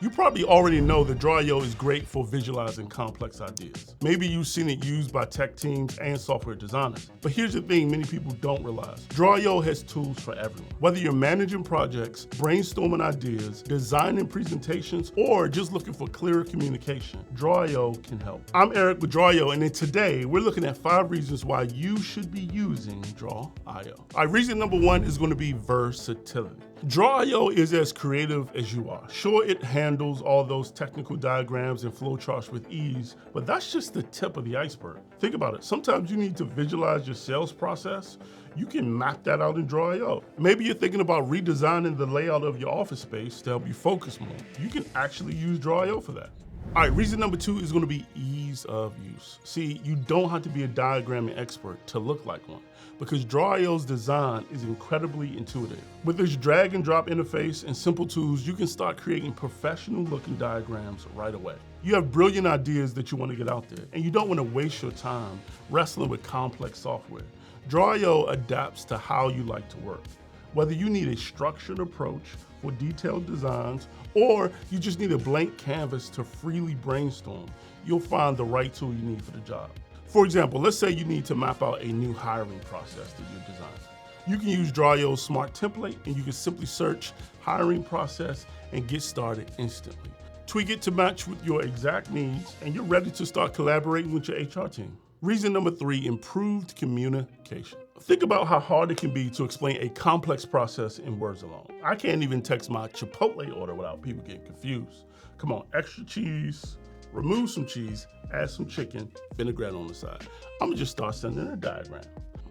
You probably already know that Drawio is great for visualizing complex ideas. Maybe you've seen it used by tech teams and software designers. But here's the thing many people don't realize. Drawio has tools for everyone. Whether you're managing projects, brainstorming ideas, designing presentations, or just looking for clearer communication, Drawio can help. I'm Eric with Drawio, and then today we're looking at 5 reasons why you should be using Draw.io. All right, reason number 1 is going to be versatility. Drawio is as creative as you are. Sure, it handles all those technical diagrams and flowcharts with ease, but that's just the tip of the iceberg. Think about it. Sometimes you need to visualize your sales process. You can map that out in Drawio. Maybe you're thinking about redesigning the layout of your office space to help you focus more. You can actually use Drawio for that. All right, reason number 2 is going to be ease of use. See, you don't have to be a diagramming expert to look like one, because Drawio's design is incredibly intuitive. With its drag and drop interface and simple tools, you can start creating professional looking diagrams right away. You have brilliant ideas that you want to get out there, and you don't want to waste your time wrestling with complex software. Drawio adapts to how you like to work. Whether you need a structured approach for detailed designs, or you just need a blank canvas to freely brainstorm, you'll find the right tool you need for the job. For example, let's say you need to map out a new hiring process that you're designing. You can use Drawio's smart template, and you can simply search hiring process and get started instantly. Tweak it to match with your exact needs, and you're ready to start collaborating with your HR team. Reason number 3, improved communication. Think about how hard it can be to explain a complex process in words alone. I can't even text my Chipotle order without people getting confused. Come on, extra cheese, remove some cheese, add some chicken, vinaigrette on the side. I'm gonna just start sending a diagram.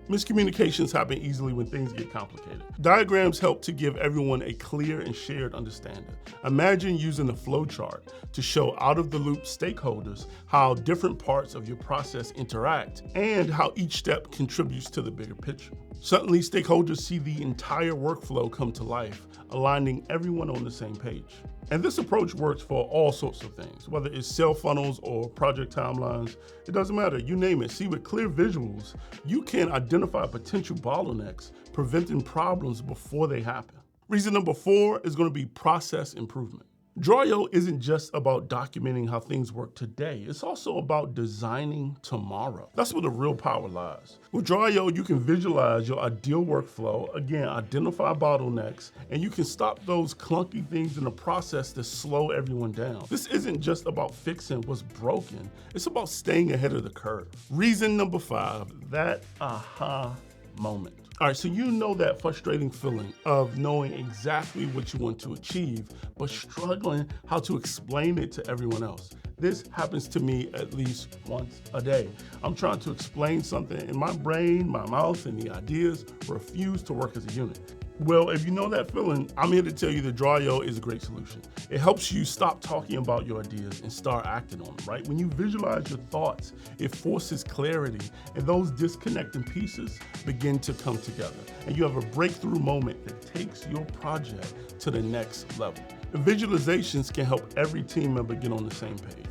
Miscommunications happen easily when things get complicated. Diagrams help to give everyone a clear and shared understanding. Imagine using a flowchart to show out-of-the-loop stakeholders how different parts of your process interact and how each step contributes to the bigger picture. Suddenly, stakeholders see the entire workflow come to life, aligning everyone on the same page. And this approach works for all sorts of things, whether it's sales funnels or project timelines. It doesn't matter, you name it. See, with clear visuals, you can identify potential bottlenecks, preventing problems before they happen. Reason number 4 is going to be process improvement. Drawio isn't just about documenting how things work today, it's also about designing tomorrow. That's where the real power lies. With Drawio, you can visualize your ideal workflow, again, identify bottlenecks, and you can stop those clunky things in the process that slow everyone down. This isn't just about fixing what's broken, it's about staying ahead of the curve. Reason number 5, that aha moment. All right, so you know that frustrating feeling of knowing exactly what you want to achieve, but struggling how to explain it to everyone else. This happens to me at least once a day. I'm trying to explain something and my brain, my mouth, and the ideas refuse to work as a unit. Well, if you know that feeling, I'm here to tell you that Drawio is a great solution. It helps you stop talking about your ideas and start acting on them, right? When you visualize your thoughts, it forces clarity, and those disconnecting pieces begin to come together. And you have a breakthrough moment that takes your project to the next level. The visualizations can help every team member get on the same page.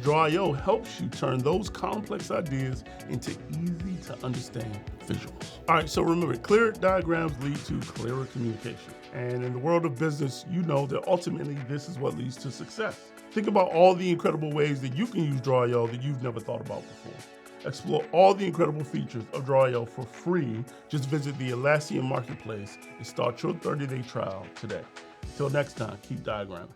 Drawio helps you turn those complex ideas into easy to understand visuals. All right, so remember, clear diagrams lead to clearer communication. And in the world of business, you know that ultimately this is what leads to success. Think about all the incredible ways that you can use Drawio that you've never thought about before. Explore all the incredible features of Drawio for free. Just visit the Atlassian Marketplace and start your 30-day trial today. Until next time, keep diagramming.